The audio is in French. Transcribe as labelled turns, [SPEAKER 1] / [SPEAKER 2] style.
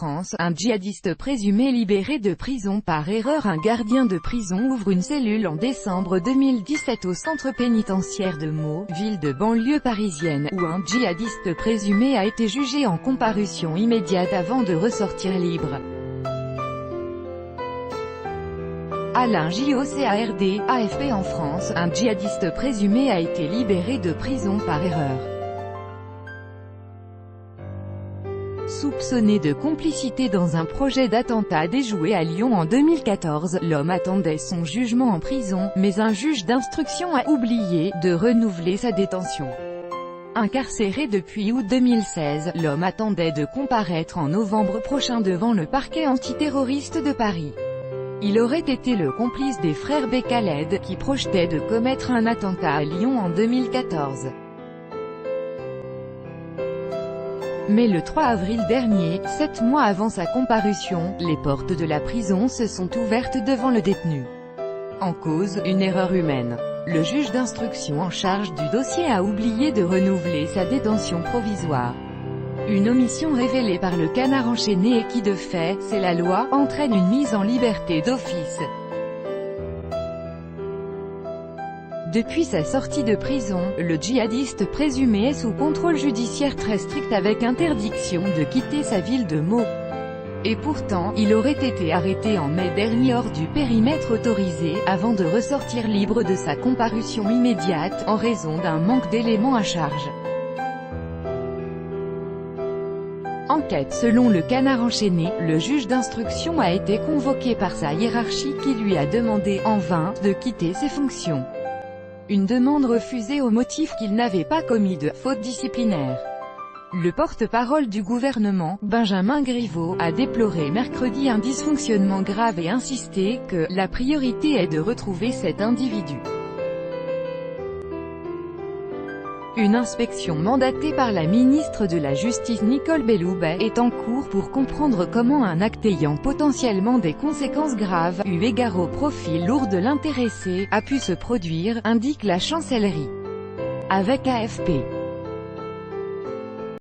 [SPEAKER 1] France, un djihadiste présumé libéré de prison par erreur. Un gardien de prison ouvre une cellule en décembre 2017 au centre pénitentiaire de Meaux, ville de banlieue parisienne, où un djihadiste présumé a été jugé en comparution immédiate avant de ressortir libre. Alain Jocard, AFP en France, un djihadiste présumé a été libéré de prison par erreur. Soupçonné de complicité dans un projet d'attentat déjoué à Lyon en 2014, l'homme attendait son jugement en prison, mais un juge d'instruction a oublié de renouveler sa détention. Incarcéré depuis août 2016, l'homme attendait de comparaître en novembre prochain devant le parquet antiterroriste de Paris. Il aurait été le complice des frères Khaled, qui projetaient de commettre un attentat à Lyon en 2014. Mais le 3 avril dernier, 7 mois avant sa comparution, les portes de la prison se sont ouvertes devant le détenu. En cause, une erreur humaine. Le juge d'instruction en charge du dossier a oublié de renouveler sa détention provisoire. Une omission révélée par le Canard enchaîné et qui de fait, c'est la loi, entraîne une mise en liberté d'office. Depuis sa sortie de prison, le djihadiste présumé est sous contrôle judiciaire très strict avec interdiction de quitter sa ville de Meaux. Et pourtant, il aurait été arrêté en mai dernier hors du périmètre autorisé, avant de ressortir libre de sa comparution immédiate, en raison d'un manque d'éléments à charge. Enquête. Selon le Canard enchaîné, le juge d'instruction a été convoqué par sa hiérarchie qui lui a demandé, en vain, de quitter ses fonctions. Une demande refusée au motif qu'il n'avait pas commis de faute disciplinaire. Le porte-parole du gouvernement, Benjamin Griveaux, a déploré mercredi un dysfonctionnement grave et insisté que la priorité est de retrouver cet individu. Une inspection mandatée par la ministre de la Justice Nicole Belloubet est en cours pour comprendre comment un acte ayant potentiellement des conséquences graves, eu égard au profil lourd de l'intéressé, a pu se produire, indique la chancellerie. Avec AFP.